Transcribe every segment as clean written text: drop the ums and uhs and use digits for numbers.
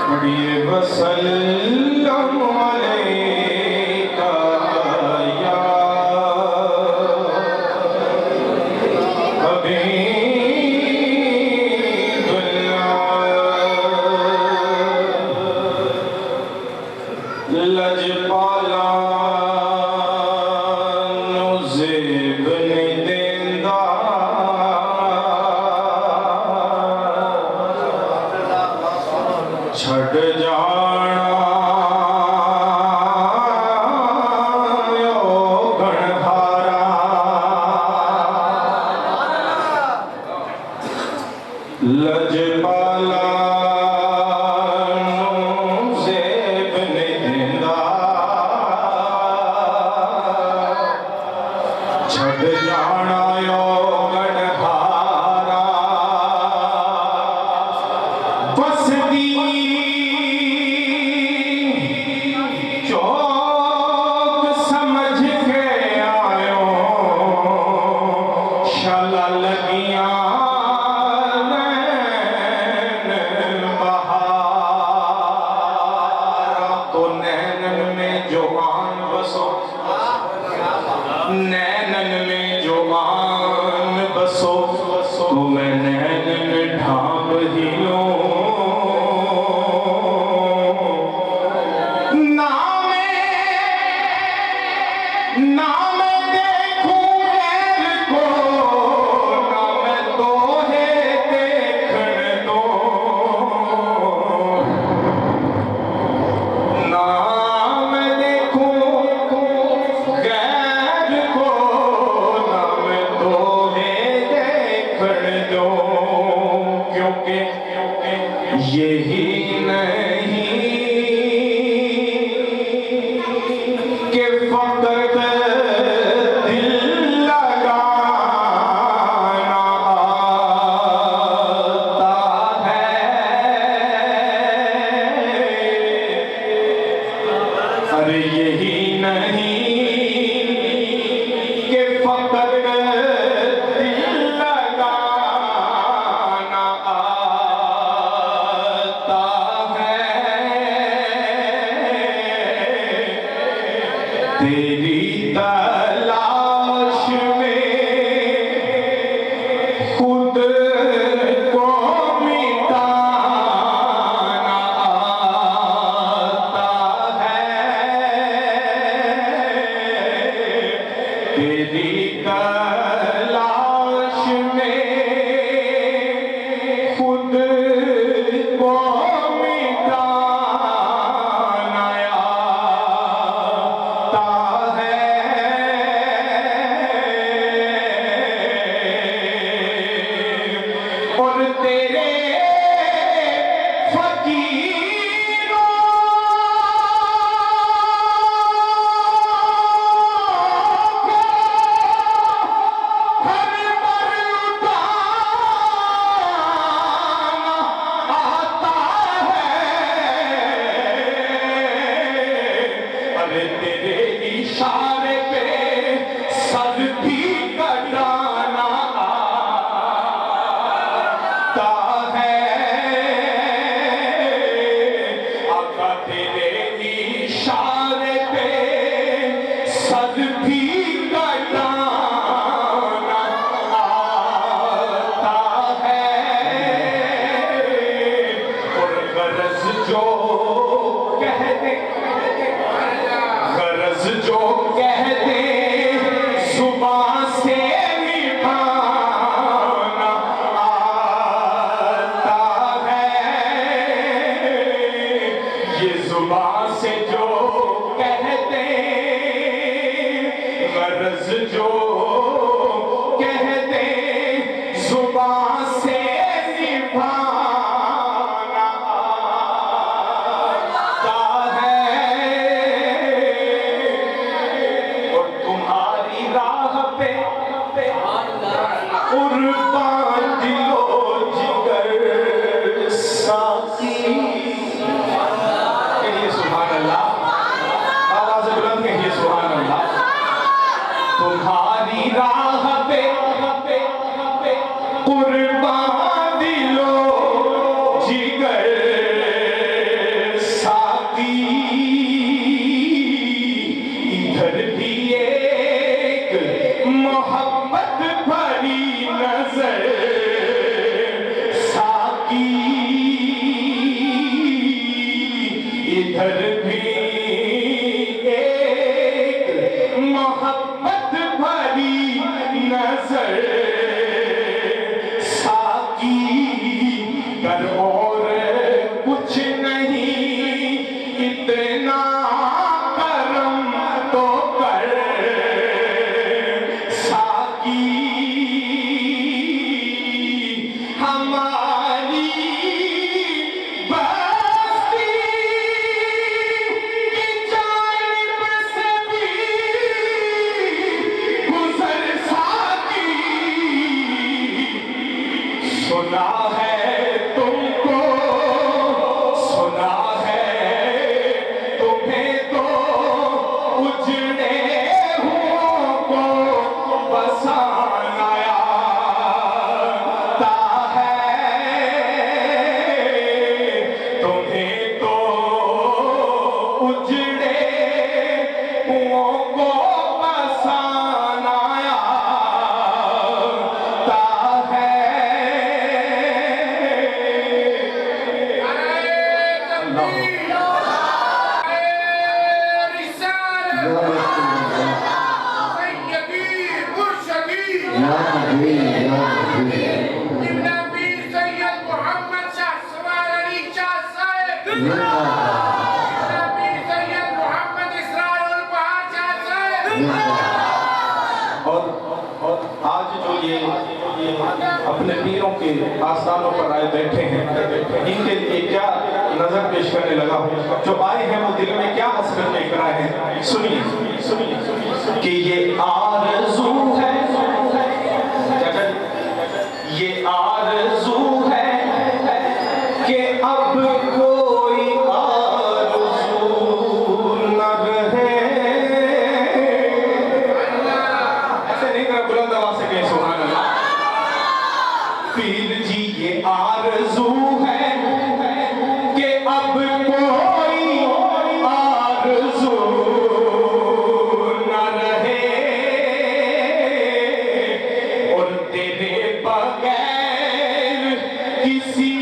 پڑھیے وسلم علیکہ یا حبیب اللہ لجپالا چھڑ جانا یو گھنہارا لجپالا زیب ندیندا چھڑ جانا یو گھنہارا بس دی نینن میں جو آن بسو تو میں نینن ڈھانپ ہی لوں نہ میں دیکھوں غیر کو نہ میں توہے دیکھن دوں نہ میں دیکھوں یہی نہیں کہ فقط دل لگانا آتا ہے ارے یہی نہیں کہ فقط تیری تلاش میں خود کو مٹانا آتا ہے تیری تلاش میں خود کو اور تیرے فقیروں کو ہر بر اٹھانا آتا ہے ارے تیرے اشارے پہ سر بھی کٹانا تیرے اشارے پہ سر بھی کٹانا آتا ہے اور غرض جو کہتے زبان سے نبھانا آتا ہے یہ زبان سے جو کہتے غرض جو کہتے زبان سے نبھانا آتا ہے اور تمہاری راہ پہ قربان دل و جگر ساقی کہیے سبحان اللہ آواز بلند کہیے سبحان اللہ تمہاری ادھر بھی ایک محبت بھری نظر ساقی کر اور کچھ نہیں اتنا کرم تو کر ساقی ہماری بستی کی جانب سے بھی گزر ساقی سنا ہے تم کو سنا ہے تمہیں تو اجڑے ہوں کو بسانا آتا ہے تمہیں تو اجڑے ہوں کو بسانا آتا ہے اور آج جو یہ اپنے پیروں کے آستانوں پر آئے بیٹھے ہیں ان کے لیے کیا نظر پیش کرنے لگا ہوں جو آئے ہیں وہ دل میں کیا حسرت لے کر آئے ہیں سنیے کہ یہ آرزو ہے یہ آرزو ہے کہ اب کوئی آرزو نہ رہے ایسے نہیں کرا بلند آواز سے کہیں سبحان اللہ پیر جی یہ آرزو ہے کہ اب کوئی آرزو نہ رہے اور تیرے بغیر کسی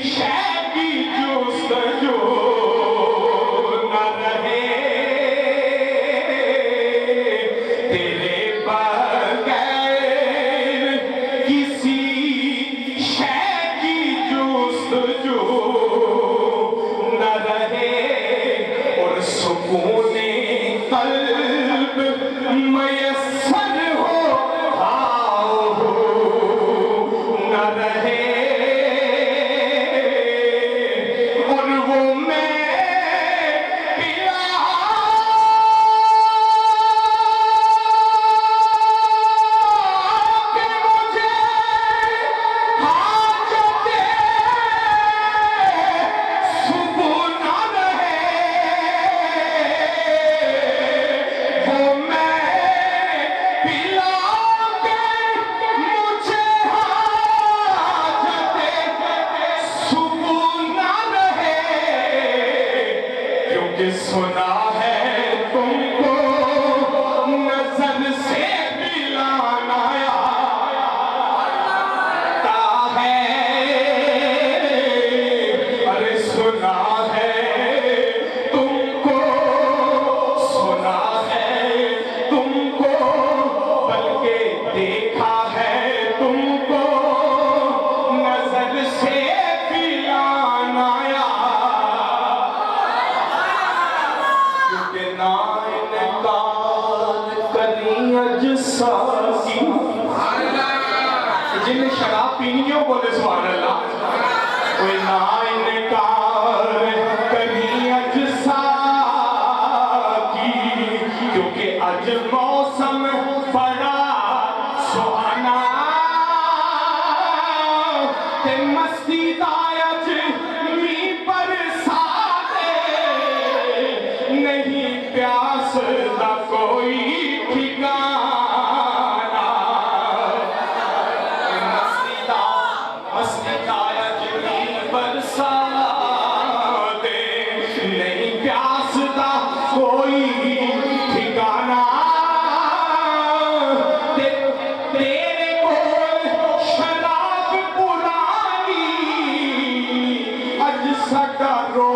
شے کی جستجو نہ رہے تیرے بغیر کسی شے کی جستجو نہ رہے اور سکون قلب میسر ہو نہ رہے اور وہ میں پلا کہ مجھے حاجت صبح نہ رہے وہ میں پلا کہ مجھے حاجت صبح نہ رہے کیونکہ سنا ہے تم کو نظر سے ملانا آتا ہے ارے سنا ہے تم کو سنا ہے تم کو بلکہ دیکھا ہے تم کو نظر سے ملانا کیونکہ نا انکار کریں اجسا کی جن نے شراب پینی ہو بولے سبحان اللہ کوئی نا انکار کریں اجسا کی کیونکہ اج موسم بڑا سہانا تے مستی دا اج می برساتے نہیں پیاس دا کوئی ٹھکانہ مستی دا اج می برساتے نہیں پیاس دا کوئی ٹھکانہ تیرے کول شراب پرانی اج ساڈا رو